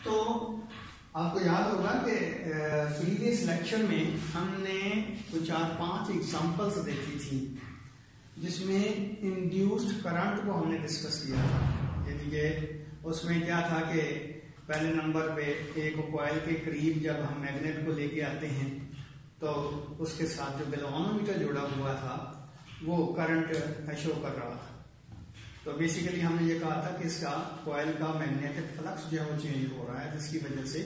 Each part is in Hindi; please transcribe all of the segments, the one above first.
तो आपको याद होगा कि प्रीवियस लेक्चर में हमने कुछ 4-5 एग्जांपल्स देखी थी जिसमें इंड्यूस्ड करंट को हमने डिस्कस किया था। यानी कि उसमें क्या था कि पहले नंबर पे एक कॉइल के करीब जब हम मैग्नेट को लेके आते हैं तो उसके साथ जो गैल्वेनोमीटर जुड़ा हुआ था वो करंट शो कर रहा था। तो बेसिकली हमने ये कहा था कि इसका कॉइल का मैग्नेटिक फ्लक्स जो है वो चेंज हो रहा है जिसकी वजह से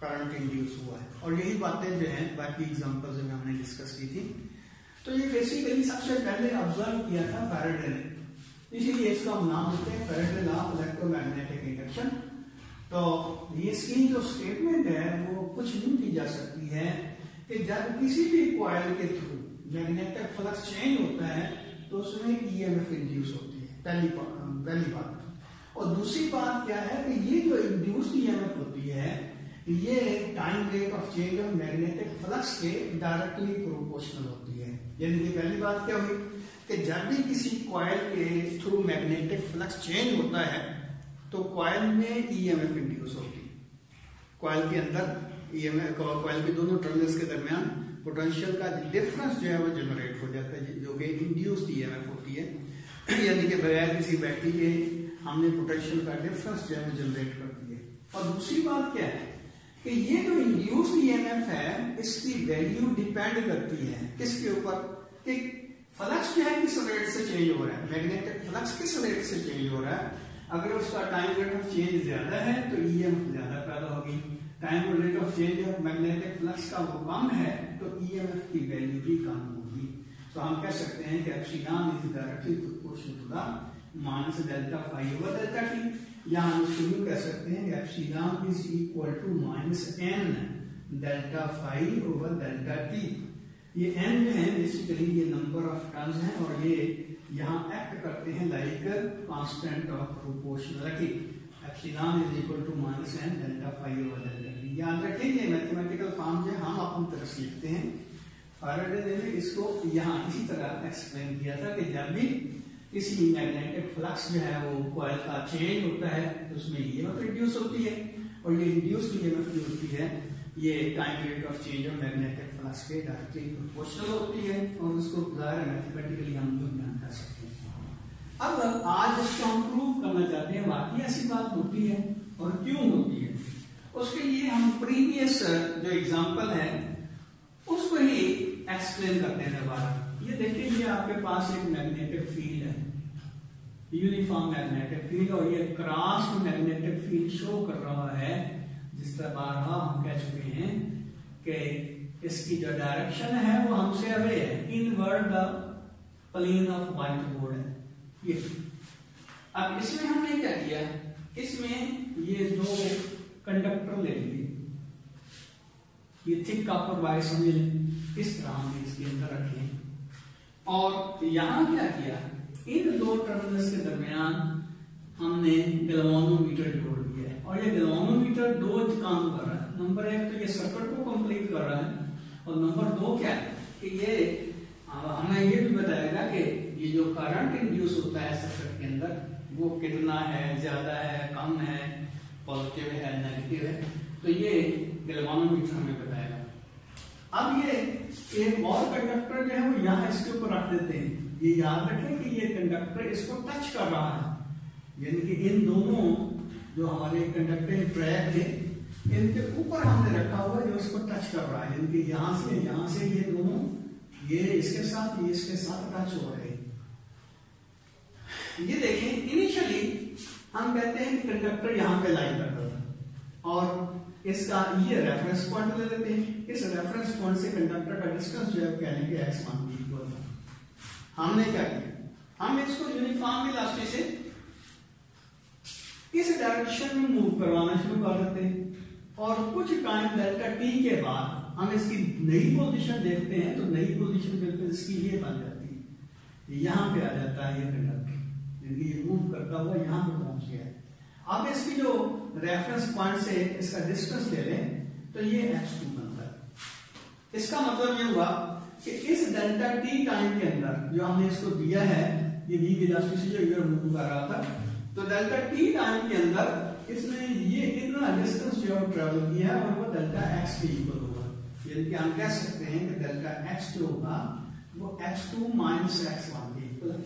करंट इंड्यूस हुआ है। और यही बातें जो हैं बाकी एग्जांपल्स में हमने डिस्कस की थी। तो ये बेसिकली सबसे पहले ऑब्जर्व किया था फैराडे ने, इसीलिए इसका नाम देते हैं Faraday law of electromagnetic induction. तो ये इसकी जो स्टेटमेंट है वो कुछ नहीं की जा सकती है कि जब किसी भी कॉइल के थ्रू मैग्नेटिक फ्लक्स चेंज होता है तो उसमें ईएमएफ इंड्यूस होती है, पहली बात। और दूसरी बात क्या है कि ये जो इंड्यूस्ड ईएमएफ होती है ये time rate of change of magnetic flux के डायरेक्टली प्रोपोर्शनल होती है। यानी कि पहली बात क्या हुई कि जब भी किसी कॉइल के थ्रू मैग्नेटिक फ्लक्स चेंज होता है तो कॉइल में ईएमएफ इंड्यूस होती है। कॉइल के अंदर ईएमएफ, कॉइल के दोनों टर्मिनल्स के दरमियान पोटेंशियल का डिफरेंस जो है वो जनरेट हो जाता है जो कि इंड्यूस्ड ईएमएफ होती है। यानी कि बगैर किसी बैटरी के हमने पोटेंशियल का डिफरेंस जो है वो जनरेट करती है। और दूसरी बात क्या है कि ये जो इंड्यूस्ड ईएमएफ है इसकी वैल्यू डिपेंड करती है किसके ऊपर, कि फ्लक्स जो है किस रेट से चेंज हो रहा है, मैग्नेटिक फ्लक्स किस रेट से चेंज हो रहा है। अगर उसका टाइम रेट ऑफ चेंज ज्यादा है तो ईएमएफ ज्यादा पैदा होगी। Time rate of change of magnetic flux का वो कम है तो ईएमएफ की वैल्यू भी कम होगी। तो हम कह सकते हैं कि epsilon is directly proportional to the minus delta phi over delta t. या हम इसको कह सकते हैं कि epsilon is equal to minus n delta phi over delta t. ये एन जो है बेसिकली ये नंबर ऑफ टर्न्स हैं और ये यहाँ एक्ट करते हैं like constant of proportionality. Epsilon is equal to minus n delta phi over delta t. याद रखें ये मैथमेटिकल फॉर्म जो हम अपनी तरफ से लिखते हैं। फैराडे ने इसको यहाँ इसी तरह एक्सप्लेन किया था कि जब भी किसी मैग्नेटिक फ्लक्स जो है वो कॉइल का चेंज होता है तो उसमें ईएमएफ इंड्यूस होती है और ये इंड्यूस्ड ईएमएफ जो होती है ये time rate of change of magnetic flux के डायरेक्टली प्रोपोर्शनल होती है और उसको ज़ाहिर मैथमेटिकली हम लोग ध्यान कर सकते हैं। अब आज इसको हम प्रूव करना चाहते हैं वाकई ऐसी बात होती है और क्यों होती है। उसके लिए हम प्रीवियस जो एग्जाम्पल है उसको ही एक्सप्लेन करते हैं दोबारा। ये देखिए ये आपके पास एक मैग्नेटिक फील्ड है, यूनिफॉर्म मैग्नेटिक फील्ड, और ये क्रॉस मैग्नेटिक फील्ड शो कर रहा है जिस तरह बारहा हम कह चुके हैं कि इसकी जो डायरेक्शन है वो हमसे अवे है, inward the plane of white board है ये। अब इसमें हमने क्या किया, इसमें ये दो कंडक्टर ले लिए, ये थिक कॉपर वायर समझ लें, इस तरह हमने इसके अंदर रखे और यहां क्या किया, इन दो टर्मिनल्स के दरमियान हमने गैल्वेनोमीटर जोड़ दिया है और ये गैल्वेनोमीटर दो काम कर रहा है। नंबर एक तो ये सर्किट को कंप्लीट कर रहा है और नंबर दो क्या है कि ये हमें ये भी बताएगा कि ये जो करंट इंड्यूस होता है सर्किट के अंदर वो कितना है, ज्यादा है, कम है, पॉजिटिव है, नेगेटिव है। तो ये गैल्वेनोमीटर हमें बताएगा। अब ये एक और कंडक्टर जो है वो यहाँ इसके ऊपर रख देते हैं। ये याद रखें कि ये कंडक्टर इसको टच कर रहा है, यानी कि इन दोनों जो हमारे कंडक्टिंग ट्रैक थे इनके ऊपर हमने रखा हुआ जो इसको टच कर रहा है, यानी कि यहाँ से ये दोनों ये इसके साथ टच हो रहे हैं। ये देखें इनिशियली हम कहते हैं कि कंडक्टर यहाँ पे लाइन करता था और इसका ये रेफरेंस पॉइंट ले लेते हैं। इस रेफरेंस पॉइंट से कंडक्टर का डिस्टेंस जो है कहने के x मान भी इक्वल था। हमने क्या किया, हम इसको यूनिफॉर्म वेलोसिटी से इस डायरेक्शन में मूव करवाना शुरू कर देते हैं और कुछ टाइम डेल्टा टी के बाद हम इसकी नई पोजीशन देखते हैं तो नई पोजीशन बिल्कुल इसकी ये बन जाती है, यहाँ पे आ जाता है ये कंडक्टर, यानी ये मूव करता हुआ यहाँ पे पहुंच गया है। अब इसकी जो रेफरेंस पॉइंट से इसका डिस्टेंस ले लें तो ये x2 बनता है। इसका मतलब ये हुआ कि इस डेल्टा टी टाइम के अंदर जो हमने इसको दिया है ये v वेलोसिटी से जो इधर मूव कर रहा था तो डेल्टा टी टाइम के अंदर इसने ये इतना डिस्टेंस जो है ट्रेवल किया है और वो डेल्टा एक्स के इक्वल होगा, यानी कि हम कह सकते हैं कि डेल्टा एक्स जो होगा वो x2 माइनस x1 के इक्वल है।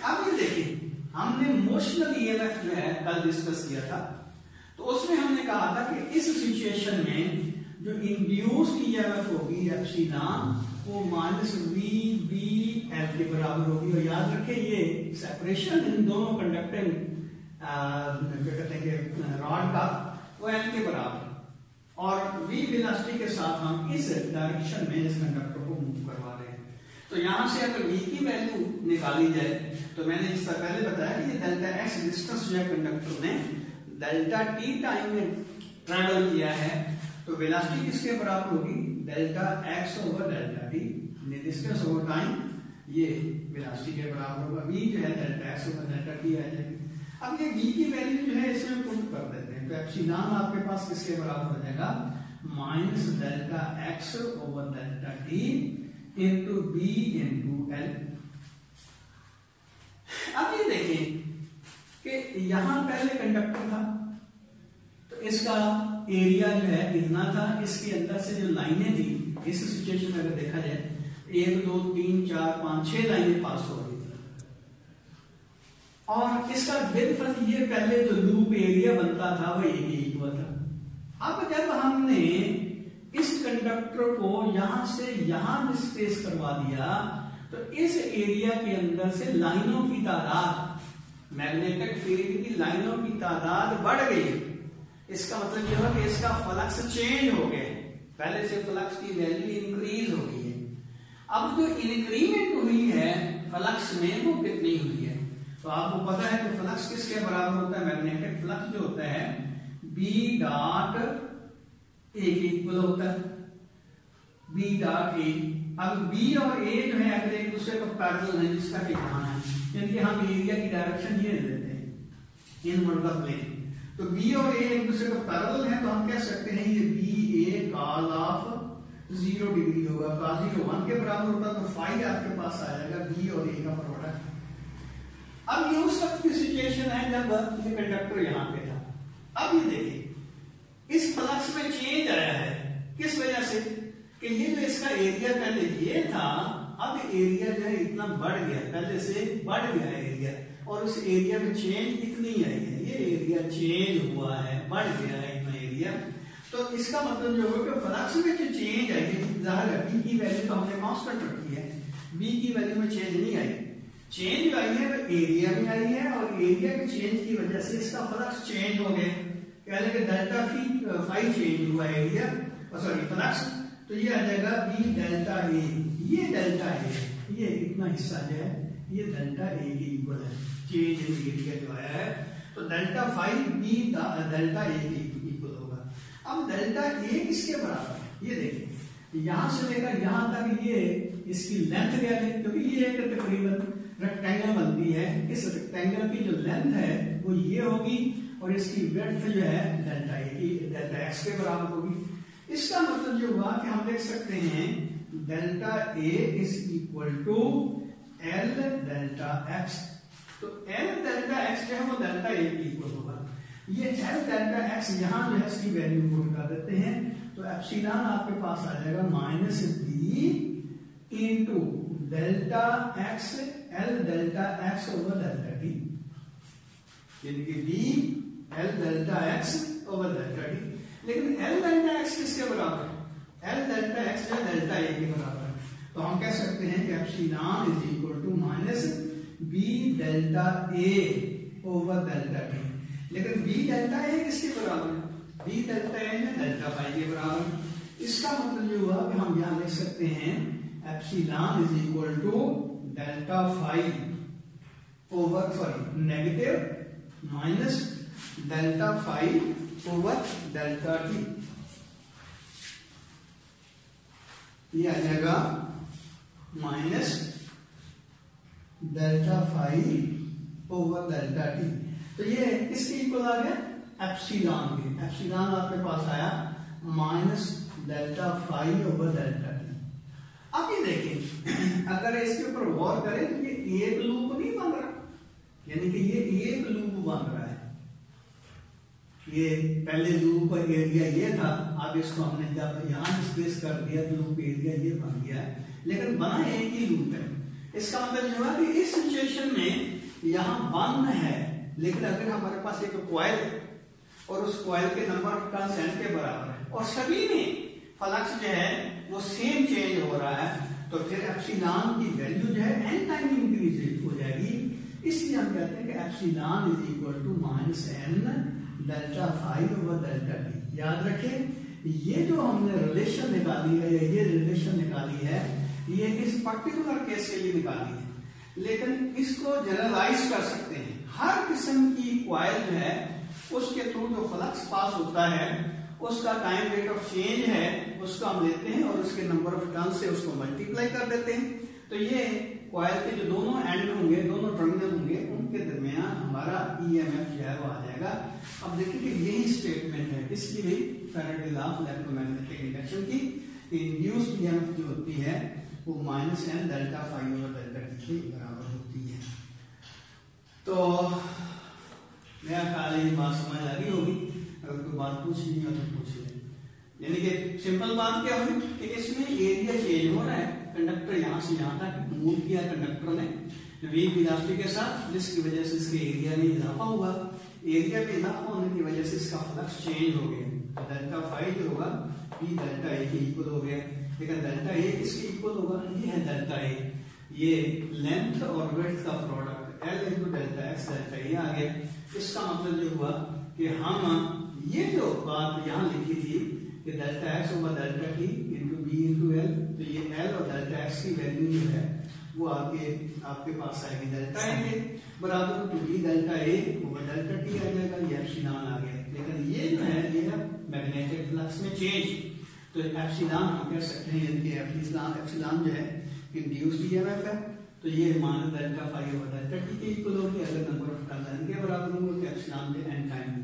अब ये देखिए, हमने मोशनल ईएमएफ जो है कल डिस्कस किया था, तो उसमें हमने कहा था कि इस सिचुएशन में जो इंड्यूस्ड ईएमएफ होगी एप्सिलॉन वो माइनस वी बी एल के बराबर होगी। और याद रखें ये सेपरेशन इन दोनों कंडक्टिंग क्या कहते हैं रॉड का वो एल के बराबर, और वी वेलोसिटी के साथ हम इस डायरेक्शन में इस कंडक्टर को मूव करवा रहे हैं। तो यहां से अगर वी की वैल्यू निकाली जाए तो मैंने इससे पहले बताया कि ये डेल्टा एक्स डिस्टेंस जो है कंडक्टर ने डेल्टा टी टाइम में ट्रैवल किया है, तो वेलोसिटी किसके बराबर होगी, delta x over delta T, distance over time ये वेलोसिटी के बराबर होगा। v जो है delta x over delta T आ जाएगी। अब ये v की वैल्यू जो है इसमें पुट कर देते हैं, तो एप्सिलॉन आपके पास किसके बराबर हो जाएगा, minus delta x over delta t into B into L. अब ये देखें कि यहां पहले कंडक्टर था तो इसका एरिया जो है इतना था, इसके अंदर से जो लाइनें थी इस सिचुएशन में अगर देखा जाए 1 2 3 4 5 6 लाइनें पास हो रही थी, और इसका विड्थ ये पहले जो लूप एरिया बनता था वो एक इक्वल था। अब जब हमने इस कंडक्टर को यहां से यहां डिस्प्लेस करवा दिया तो इस एरिया के अंदर से लाइनों की तादाद, मैग्नेटिक फील्ड की लाइनों की तादाद बढ़ गई। इसका मतलब यह है कि इसका फ्लक्स चेंज हो गया, पहले से फ्लक्स की वैल्यू इंक्रीज हो गई है। अब जो इंक्रीमेंट हुई है फ्लक्स में वो कितनी हुई है, तो आपको पता है कि फ्लक्स किसके बराबर होता है, मैग्नेटिक फ्लक्स जो होता है बी डॉट ए के इक्वल होता है, बी डॉट ए। अब बी और ए जो है अगर एक दूसरे का पैरेलल है जिसका ठिकाना है, यानी कि हम एरिया की डायरेक्शन ये लेते हैं इन वर्ड का प्लेन, तो बी और ए एक दूसरे का पैरेलल है, तो हम कह सकते हैं ये B A cos of 0 degree होगा, कॉस 0 1 के बराबर होगा, तो फाई आपके पास आ जाएगा बी और ए का प्रोडक्ट। अब ये उस वक्त की सिचुएशन है जब ये कंडक्टर यहां पे था। अब ये देखिए इस फ्लक्स में चेंज आया है, किस वजह से कि ये जो इसका एरिया पहले ये था, अब एरिया जो है इतना बढ़ गया, पहले से बढ़ गया एरिया, और उस एरिया में चेंज इतनी आई है, ये एरिया चेंज हुआ है, बढ़ गया है इतना एरिया। तो इसका मतलब जो है कि फ्लक्स में जो चेंज आई है, जाहिर है बी की वैल्यू तो हमने कांस्टेंट रखी है, बी की वैल्यू में चेंज नहीं आई, चेंज आई है तो एरिया में आई है, और एरिया के चेंज की वजह से इसका फ्लक्स चेंज हो गया, कह लेंगे डेल्टा फाई चेंज हुआ एरिया, सॉरी फ्लक्स, तो ये आ जाएगा बी डेल्टा ए, ये डेल्टा ए, ये इतना हिस्सा जो है ये डेल्टा ए के इक्वल है, चेंज इन एरिया जो आया है, तो delta phi B delta A के इक्वल होगा। अब डेल्टा ए किसके बराबर है, ये देखिए यहां से लेकर यहां तक ये इसकी लेंथ क्या है, क्योंकि ये एक तकरीबन रेक्टेंगल बनती है, इस रेक्टेंगल की जो लेंथ है वो ये होगी और इसकी विड्थ जो है डेल्टा ए की डेल्टा एक्स के बराबर होगी। इसका मतलब जो हुआ कि हम देख सकते हैं delta A is equal to L delta x, तो एल डेल्टा एक्स जो है वो डेल्टा ए के इक्वल होगा। ये एल डेल्टा एक्स यहां जो है इसकी वैल्यू पुट कर देते हैं, तो एप्सिलॉन आपके पास आ जाएगा minus B into delta x L delta x over delta t, यानी कि B L delta x over delta t. लेकिन एल डेल्टा एक्स किसके बराबर है, एल डेल्टा एक्स जो डेल्टा ए के बराबर है, तो हम कह सकते हैं कि epsilon is equal to minus B delta A over delta t. लेकिन बी डेल्टा ए किसके बराबर है, बी डेल्टा ए में डेल्टा फाई के बराबर। इसका मतलब ये हुआ कि हम यहां लिख सकते हैं epsilon is equal to delta phi over sorry negative minus delta phi over delta t, ये आ जाएगा minus delta phi over delta t. तो ये किसके इक्वल आ गया, एप्सिलॉन के। एप्सिलॉन आपके पास आया minus delta phi over delta t. अब ये देखिए अगर इसके ऊपर गौर करें तो ये एक लूप नहीं बन रहा, यानी कि ये एक लूप बन रहा है, ये पहले लूप एरिया ये था, अब इसको हमने जब यहाँ डिस्प्लेस कर दिया तो लूप एरिया ये बन गया है, लेकिन बना एक ही लूप है। इसका मतलब ये हुआ कि इस सिचुएशन में यहाँ 1 है, लेकिन अगर हमारे पास एक कॉइल है और उस कॉइल के नंबर ऑफ टर्न्स n के बराबर है और सभी में फ्लक्स जो है वो सेम चेंज हो रहा है, तो फिर एप्सिलॉन की वैल्यू जो है n टाइम इंक्रीज हो जाएगी। इसलिए हम कहते हैं कि epsilon is equal to -n delta phi over delta t. याद रखें ये जो हमने रिलेशन निकाली है, ये रिलेशन निकाली है, ये इस पर्टिकुलर केस के लिए निकाली है, लेकिन इसको जनरलाइज कर सकते हैं। हर किस्म की कॉइल जो है उसके थ्रू जो फ्लक्स पास होता है उसका टाइम रेट ऑफ चेंज है, उसको हम लेते हैं और उसके नंबर ऑफ टर्न से उसको मल्टीप्लाई कर देते हैं। तो ये कॉइल के जो दोनों एंड होंगे, दोनों टर्मिनल होंगे, उनके दरमियान हमारा ईएमएफ जो है वो आ जाएगा। अब देखिए कि यही स्टेटमेंट है इसकी भी Faraday law of electromagnetic induction की इंड्यूस्ड ईएमएफ जो होती है वो -n delta phi over delta t के बराबर होती है। तो मेरा ख्याल है ये बात समझ आ रही होगी, अगर कोई बात पूछनी हो तो पूछ ले। यानी कि सिंपल बात क्या हुई कि इसमें एरिया चेंज हो रहा है, कंडक्टर यहाँ से यहाँ तक मूव किया कंडक्टर ने वी वेलोसिटी के साथ, जिसकी वजह से इसके एरिया में इजाफा हुआ। एरिया में इजाफा होने की वजह से इसका फ्लक्स चेंज हो गया, तो डेल्टा फाई जो होगा पी डेल्टा ए के इक्वल हो गया। लेकिन डेल्टा ए किसके इक्वल होगा, ये है डेल्टा ए, ये लेंथ और विड्थ का product L into delta X delta A आ गया। इसका मतलब ये हुआ कि हम ये जो बात यहाँ लिखी थी कि delta x over delta t into B into L, तो ये एल और डेल्टा एक्स की वैल्यू जो है वो आपके पास आएगी डेल्टा ए के बराबर, तो B delta A over delta T आ जाएगा, ये एप्सिलॉन आ गया। लेकिन ये जो है ये है मैग्नेटिक फ्लक्स में चेंज, तो एप्सिलॉन हम कह सकते हैं कि एप्सिलॉन जो है इंड्यूस्ड ईएमएफ है, तो ये मान delta phi over delta t के इक्वल होगी। अगर नंबर ऑफ टर्न्स n के बराबर होंगे तो एप्सिलॉन के n टाइम